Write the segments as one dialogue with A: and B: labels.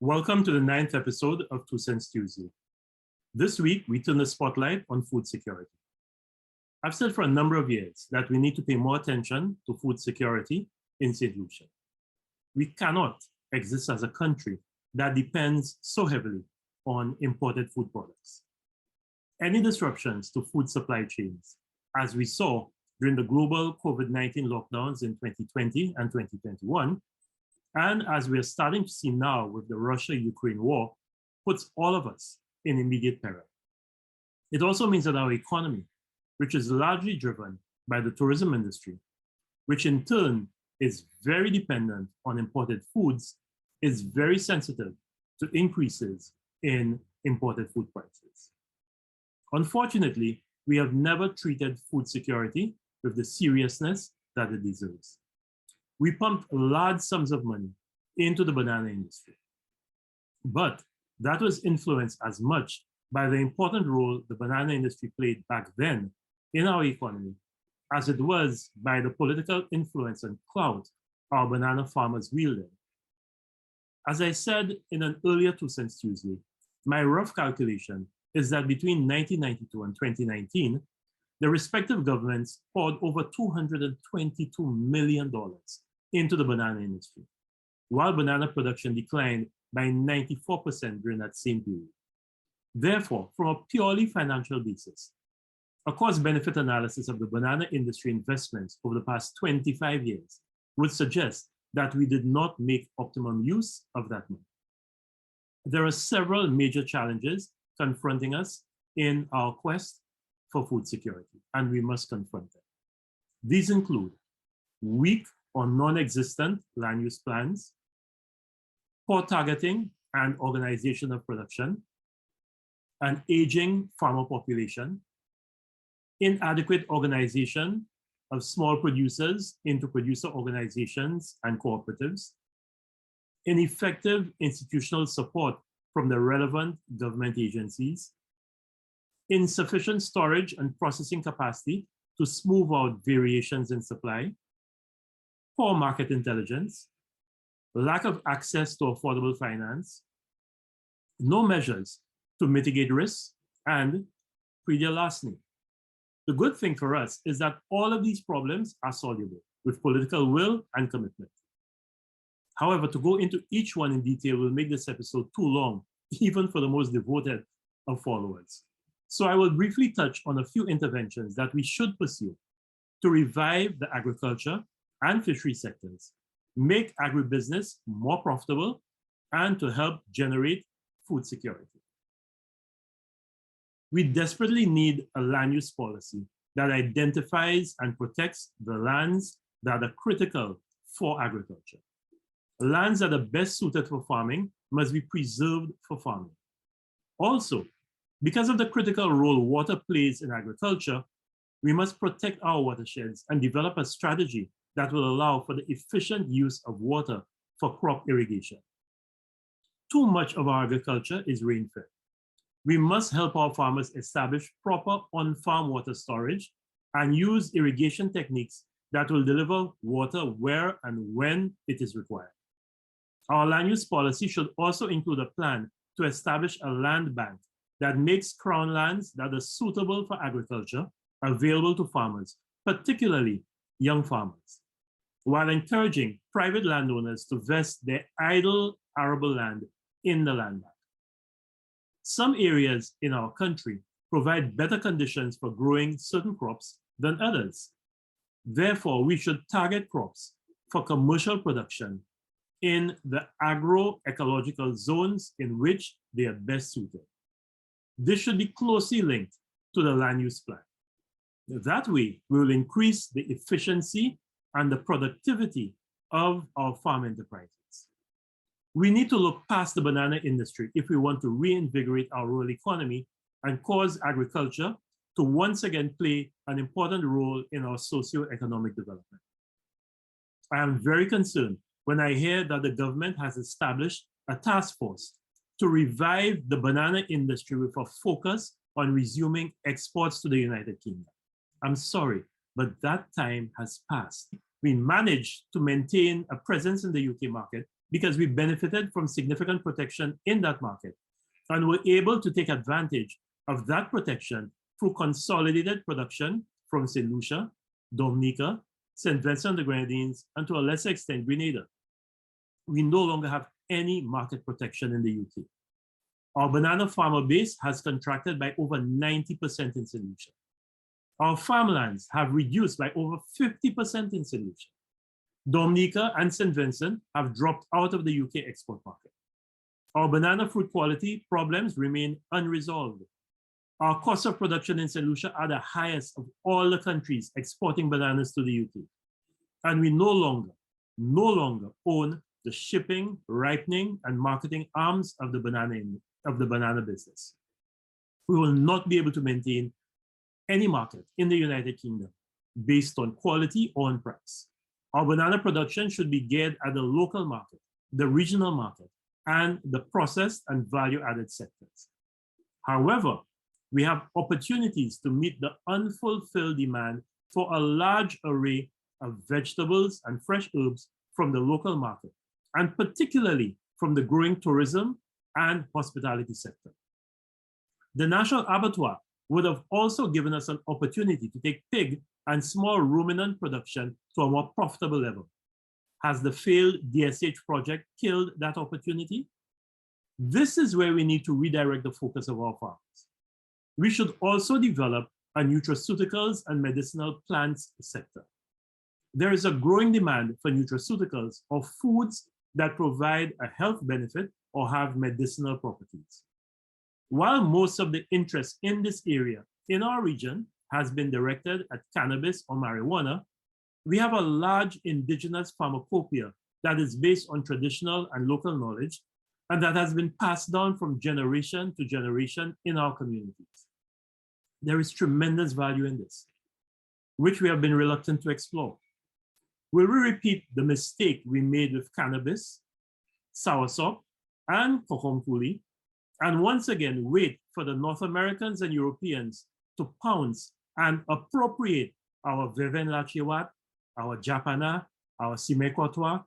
A: Welcome to the 9th episode of 2 Cents Tuesday. This week, we turn the spotlight on food security. I've said for a number of years that we need to pay more attention to food security in Saint Lucia. We cannot exist as a country that depends so heavily on imported food products. Any disruptions to food supply chains, as we saw during the global COVID-19 lockdowns in 2020 and 2021, and as we are starting to see now with the Russia-Ukraine war, puts all of us in immediate peril. It also means that our economy, which is largely driven by the tourism industry, which in turn is very dependent on imported foods, is very sensitive to increases in imported food prices. Unfortunately, we have never treated food security with the seriousness that it deserves. We pumped large sums of money into the banana industry, but that was influenced as much by the important role the banana industry played back then in our economy as it was by the political influence and clout our banana farmers wielded. As I said in an earlier 2 Cents Tuesday, my rough calculation is that between 1992 and 2019, the respective governments poured over $222 million into the banana industry, while banana production declined by 94% during that same period. Therefore, from a purely financial basis, a cost-benefit analysis of the banana industry investments over the past 25 years would suggest that we did not make optimum use of that money. There are several major challenges confronting us in our quest for food security, and we must confront them. These include weak or non-existent land use plans, poor targeting and organization of production, an aging farmer population, inadequate organization of small producers into producer organizations and cooperatives, ineffective institutional support from the relevant government agencies, insufficient storage and processing capacity to smooth out variations in supply, poor market intelligence, lack of access to affordable finance, no measures to mitigate risks, and predial larceny. The good thing for us is that all of these problems are solvable with political will and commitment. However, to go into each one in detail will make this episode too long, even for the most devoted of followers. So I will briefly touch on a few interventions that we should pursue to revive the agriculture and fishery sectors, make agribusiness more profitable, and to help generate food security. We desperately need a land use policy that identifies and protects the lands that are critical for agriculture. Lands that are best suited for farming must be preserved for farming. Also, because of the critical role water plays in agriculture, we must protect our watersheds and develop a strategy that will allow for the efficient use of water for crop irrigation. Too much of our agriculture is rain-fed. We must help our farmers establish proper on-farm water storage and use irrigation techniques that will deliver water where and when it is required. Our land use policy should also include a plan to establish a land bank that makes crown lands that are suitable for agriculture available to farmers, particularly young farmers, while encouraging private landowners to vest their idle arable land in the land bank. Some areas in our country provide better conditions for growing certain crops than others. Therefore, we should target crops for commercial production in the agroecological zones in which they are best suited. This should be closely linked to the land use plan. That way, we will increase the efficiency and the productivity of our farm enterprises. We need to look past the banana industry if we want to reinvigorate our rural economy and cause agriculture to once again play an important role in our socio-economic development. I am very concerned when I hear that the government has established a task force to revive the banana industry with a focus on resuming exports to the United Kingdom. I'm sorry, but that time has passed. We managed to maintain a presence in the UK market because we benefited from significant protection in that market and were able to take advantage of that protection through consolidated production from Saint Lucia, Dominica, St. Vincent and the Grenadines, and to a lesser extent, Grenada. We no longer have any market protection in the UK. Our banana farmer base has contracted by over 90% in Saint Lucia. Our farmlands have reduced by over 50% in Saint Lucia. Dominica and St. Vincent have dropped out of the UK export market. Our banana fruit quality problems remain unresolved. Our cost of production in Saint Lucia are the highest of all the countries exporting bananas to the UK. And we no longer own the shipping, ripening, and marketing arms of the banana business. We will not be able to maintain any market in the United Kingdom based on quality or on price. Our banana production should be geared at the local market, the regional market, and the processed and value-added sectors. However, we have opportunities to meet the unfulfilled demand for a large array of vegetables and fresh herbs from the local market, and particularly from the growing tourism and hospitality sector. The National Abattoir would have also given us an opportunity to take pig and small ruminant production to a more profitable level. Has the failed DSH project killed that opportunity? This is where we need to redirect the focus of our farmers. We should also develop a nutraceuticals and medicinal plants sector. There is a growing demand for nutraceuticals or foods that provide a health benefit or have medicinal properties. While most of the interest in this area in our region has been directed at cannabis or marijuana, we have a large indigenous pharmacopoeia that is based on traditional and local knowledge and that has been passed down from generation to generation in our communities. There is tremendous value in this, which we have been reluctant to explore. Will we repeat the mistake we made with cannabis, soursop, and kokomfuli, and once again wait for the North Americans and Europeans to pounce and appropriate our Veven Lachiwat, our Japana, our Simekwatwa,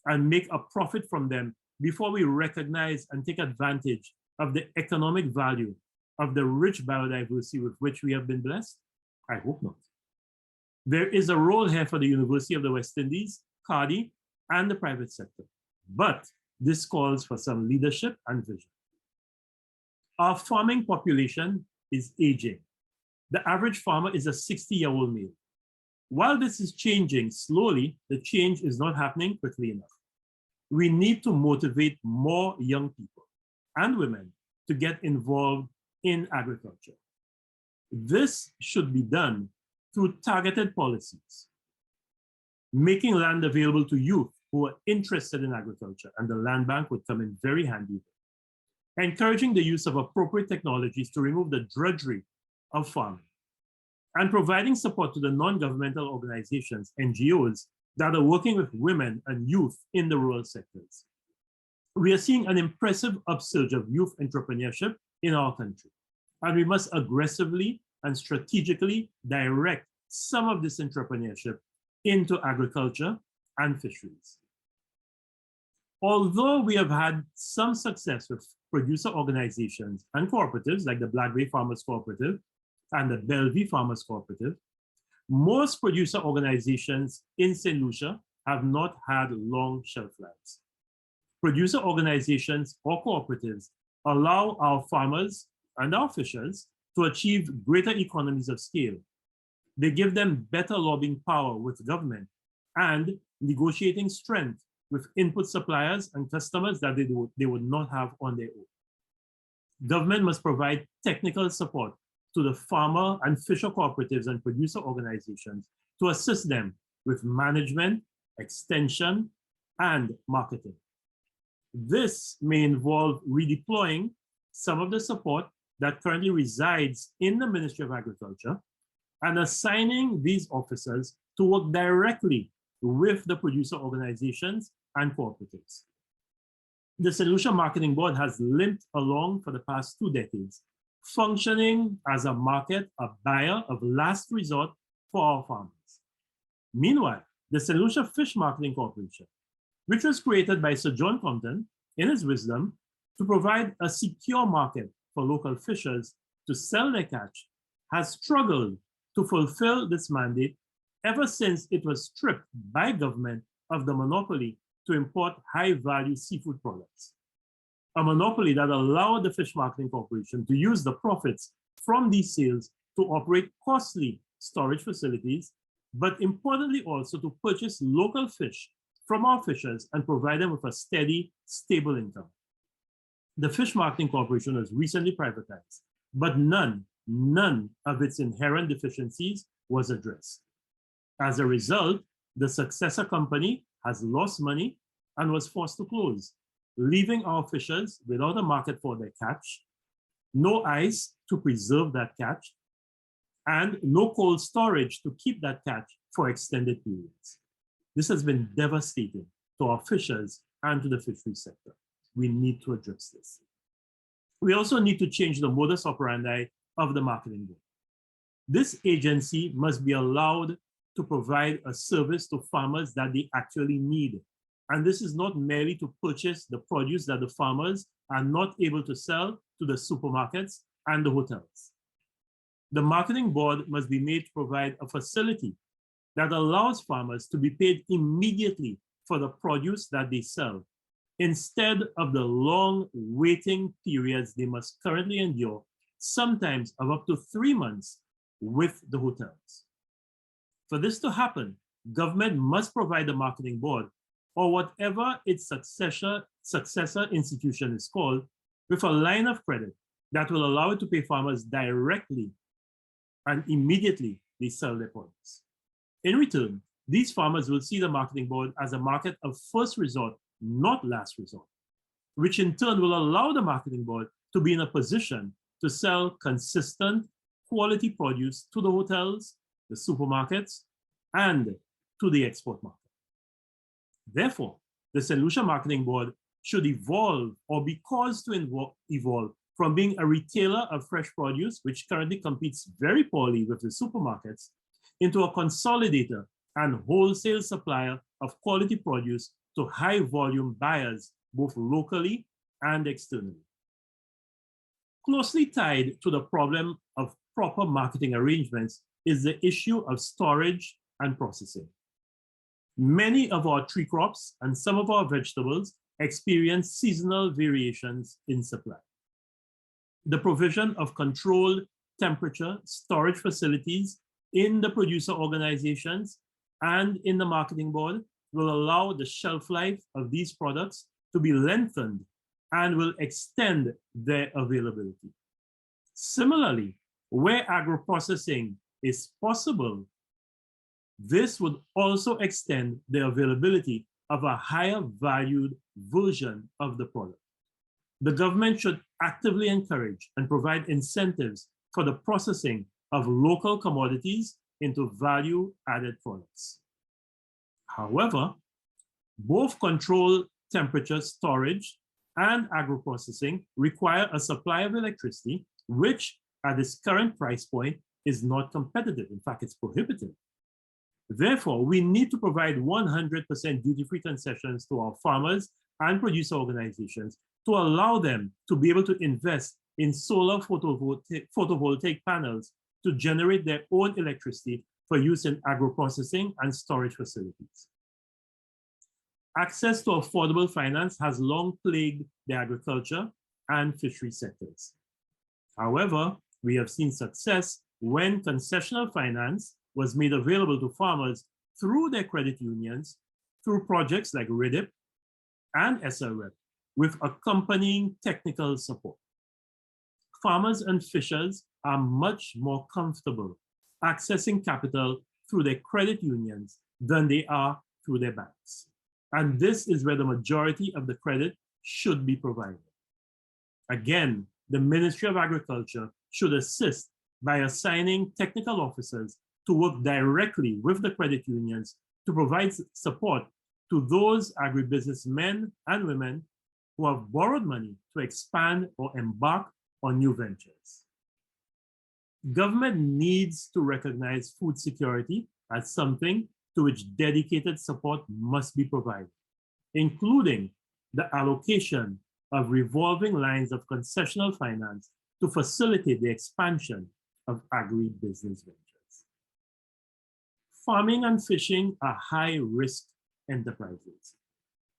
A: and make a profit from them before we recognize and take advantage of the economic value of the rich biodiversity with which we have been blessed? I hope not. There is a role here for the University of the West Indies, CARDI, and the private sector, but this calls for some leadership and vision. Our farming population is aging. The average farmer is a 60-year-old male. While this is changing slowly, the change is not happening quickly enough. We need to motivate more young people and women to get involved in agriculture. This should be done through targeted policies, making land available to youth who are interested in agriculture, and the land bank would come in very handy. Encouraging the use of appropriate technologies to remove the drudgery of farming, and providing support to the non-governmental organizations, NGOs, that are working with women and youth in the rural sectors. We are seeing an impressive upsurge of youth entrepreneurship in our country, and we must aggressively and strategically direct some of this entrepreneurship into agriculture and fisheries. Although we have had some success with producer organizations and cooperatives like the Black Bay Farmers Cooperative and the Bellevue Farmers Cooperative, most producer organizations in Saint Lucia have not had long shelf lives. Producer organizations or cooperatives allow our farmers and our fishers to achieve greater economies of scale. They give them better lobbying power with government and negotiating strength with input suppliers and customers that they would not have on their own. Government must provide technical support to the farmer and fisher cooperatives and producer organizations to assist them with management, extension, and marketing. This may involve redeploying some of the support that currently resides in the Ministry of Agriculture and assigning these officers to work directly with the producer organizations and cooperatives. The Saint Lucia Marketing Board has limped along for the past 2 decades, functioning as a market, a buyer of last resort for our farmers. Meanwhile, the Saint Lucia Fish Marketing Corporation, which was created by Sir John Compton in his wisdom to provide a secure market for local fishers to sell their catch, has struggled to fulfill this mandate ever since it was stripped by government of the monopoly to import high-value seafood products. A monopoly that allowed the Fish Marketing Corporation to use the profits from these sales to operate costly storage facilities, but importantly also to purchase local fish from our fishers and provide them with a steady, stable income. The Fish Marketing Corporation was recently privatized, but none of its inherent deficiencies was addressed. As a result, the successor company has lost money and was forced to close, leaving our fishers without a market for their catch, no ice to preserve that catch, and no cold storage to keep that catch for extended periods. This has been devastating to our fishers and to the fishery sector. We need to address this. We also need to change the modus operandi of the marketing board. This agency must be allowed to provide a service to farmers that they actually need. And this is not merely to purchase the produce that the farmers are not able to sell to the supermarkets and the hotels. The marketing board must be made to provide a facility that allows farmers to be paid immediately for the produce that they sell, instead of the long waiting periods they must currently endure, sometimes of up to 3 months with the hotels. For this to happen, government must provide the marketing board, or whatever its successor institution is called, with a line of credit that will allow it to pay farmers directly and immediately they sell their products. In return, these farmers will see the marketing board as a market of first resort, not last resort, which in turn will allow the marketing board to be in a position to sell consistent quality produce to the hotels, the supermarkets, and to the export market. Therefore, the Saint Lucia Marketing Board should evolve or be caused to evolve from being a retailer of fresh produce, which currently competes very poorly with the supermarkets, into a consolidator and wholesale supplier of quality produce to high volume buyers, both locally and externally. Closely tied to the problem of proper marketing arrangements is the issue of storage and processing. Many of our tree crops and some of our vegetables experience seasonal variations in supply. The provision of controlled temperature storage facilities in the producer organizations and in the marketing board will allow the shelf life of these products to be lengthened and will extend their availability. Similarly, where agro-processing is possible, this would also extend the availability of a higher valued version of the product. The government should actively encourage and provide incentives for the processing of local commodities into value-added products. However, both controlled temperature storage and agro-processing require a supply of electricity, which at its current price point is not competitive. In fact, it's prohibitive. Therefore, we need to provide 100% duty-free concessions to our farmers and producer organizations to allow them to be able to invest in solar photovoltaic panels to generate their own electricity for use in agro-processing and storage facilities. Access to affordable finance has long plagued the agriculture and fishery sectors. However, we have seen success when concessional finance was made available to farmers through their credit unions, through projects like RIDIP and SLREP, with accompanying technical support. Farmers and fishers are much more comfortable accessing capital through their credit unions than they are through their banks. And this is where the majority of the credit should be provided. Again, the Ministry of Agriculture should assist by assigning technical officers to work directly with the credit unions to provide support to those agribusiness men and women who have borrowed money to expand or embark on new ventures. Government needs to recognize food security as something to which dedicated support must be provided. including the allocation of revolving lines of concessional finance to facilitate the expansion of agribusiness ventures. Farming and fishing are high-risk enterprises.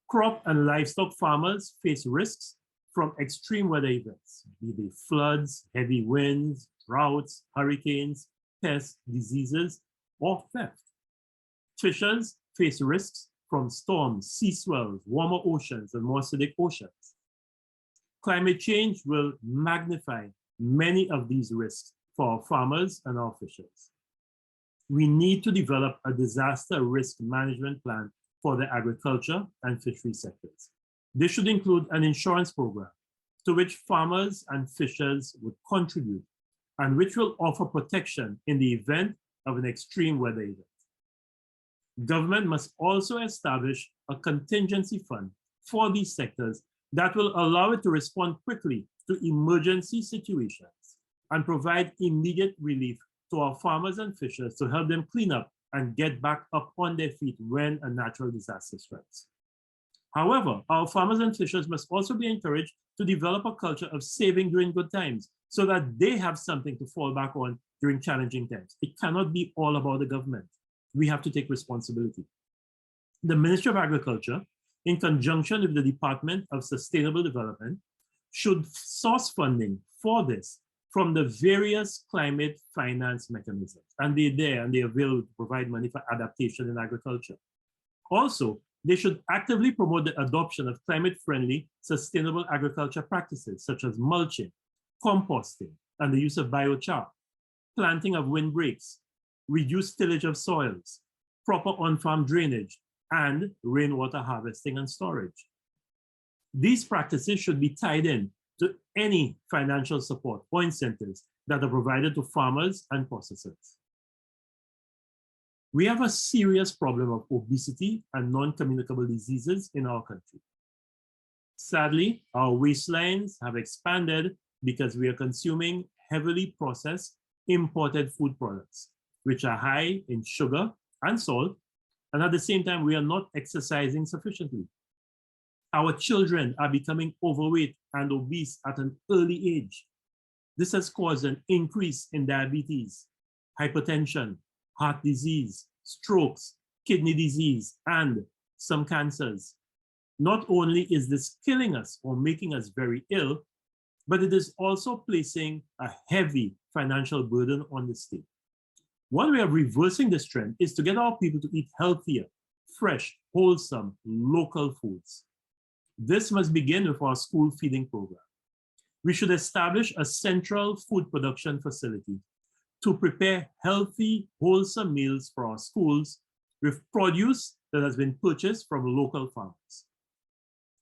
A: Crop and livestock farmers face risks from extreme weather events, be they floods, heavy winds, droughts, hurricanes, pests, diseases, or theft. Fishers face risks from storms, sea swells, warmer oceans, and more acidic oceans. Climate change will magnify many of these risks for our farmers and our fishers. We need to develop a disaster risk management plan for the agriculture and fishery sectors. This should include an insurance program to which farmers and fishers would contribute and which will offer protection in the event of an extreme weather event. Government must also establish a contingency fund for these sectors that will allow it to respond quickly to emergency situations and provide immediate relief to our farmers and fishers to help them clean up and get back up on their feet when a natural disaster strikes. However, our farmers and fishers must also be encouraged to develop a culture of saving during good times so that they have something to fall back on during challenging times. It cannot be all about the government. We have to take responsibility. The Ministry of Agriculture, in conjunction with the Department of Sustainable Development, should source funding for this from the various climate finance mechanisms. And they're there and they're available to provide money for adaptation in agriculture. Also, they should actively promote the adoption of climate-friendly, sustainable agriculture practices, such as mulching, composting, and the use of biochar, planting of windbreaks, reduced tillage of soils, proper on-farm drainage, and rainwater harvesting and storage. These practices should be tied in to any financial support or incentives that are provided to farmers and processors. We have a serious problem of obesity and non-communicable diseases in our country. Sadly, our waistlines have expanded because we are consuming heavily processed imported food products, which are high in sugar and salt, and at the same time, we are not exercising sufficiently. Our children are becoming overweight and obese at an early age. This has caused an increase in diabetes, hypertension, heart disease, strokes, kidney disease, and some cancers. Not only is this killing us or making us very ill, but it is also placing a heavy financial burden on the state. One way of reversing this trend is to get our people to eat healthier, fresh, wholesome, local foods. This must begin with our school feeding program. We should establish a central food production facility to prepare healthy, wholesome meals for our schools with produce that has been purchased from local farmers.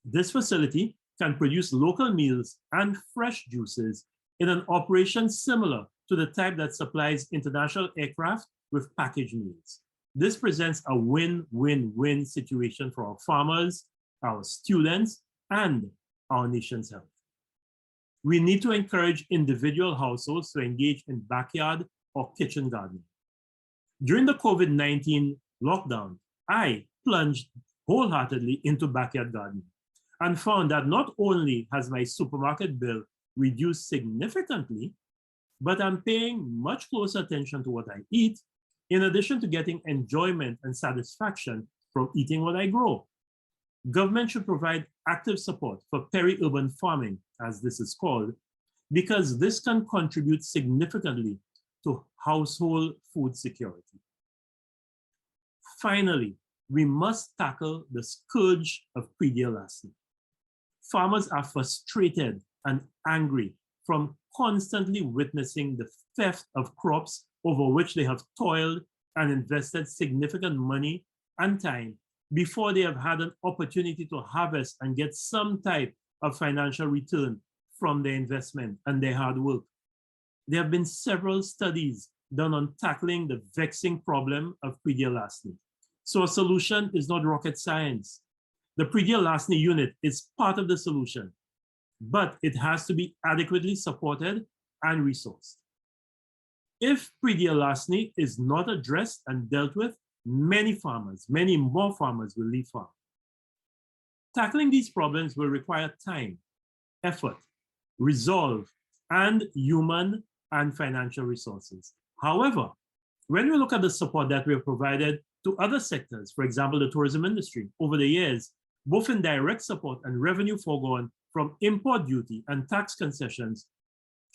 A: This facility can produce local meals and fresh juices in an operation similar to the type that supplies international aircraft with packaged meals. This presents a win-win-win situation for our farmers, our students, and our nation's health. We need to encourage individual households to engage in backyard or kitchen gardening. During the COVID-19 lockdown, I plunged wholeheartedly into backyard gardening and found that not only has my supermarket bill reduced significantly, but I'm paying much closer attention to what I eat, in addition to getting enjoyment and satisfaction from eating what I grow. Government should provide active support for peri-urban farming, as this is called, because this can contribute significantly to household food security. Finally, we must tackle the scourge of pre-deal larceny. Farmers are frustrated and angry from constantly witnessing the theft of crops over which they have toiled and invested significant money and time before they have had an opportunity to harvest and get some type of financial return from their investment and their hard work. There have been several studies done on tackling the vexing problem of pre-deal larceny. So a solution is not rocket science. The pre-deal larceny unit is part of the solution, but it has to be adequately supported and resourced. If pre-deal larceny is not addressed and dealt with, many more farmers will leave farm. Tackling these problems will require time, effort, resolve, and human and financial resources. However, when we look at the support that we have provided to other sectors, for example, the tourism industry, over the years, both in direct support and revenue foregone from import duty and tax concessions,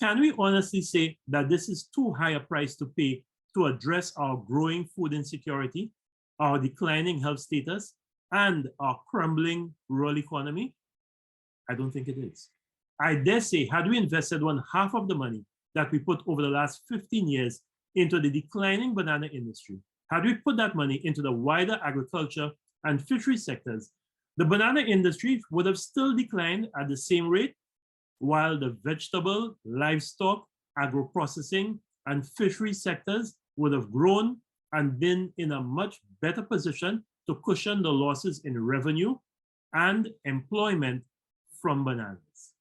A: can we honestly say that this is too high a price to pay to address our growing food insecurity, our declining health status, and our crumbling rural economy? I don't think it is. I dare say, had we invested 1/2 of the money that we put over the last 15 years into the declining banana industry, had we put that money into the wider agriculture and fishery sectors, the banana industry would have still declined at the same rate, while the vegetable, livestock, agro-processing, and fishery sectors would have grown and been in a much better position to cushion the losses in revenue and employment from bananas.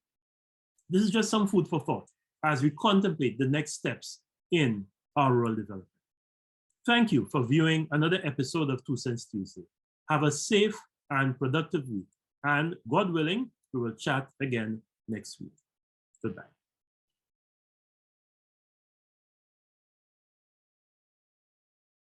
A: This is just some food for thought as we contemplate the next steps in our rural development. Thank you for viewing another episode of 2 Cents Tuesday. Have a safe and productive week, and God willing, we will chat again next week. Goodbye.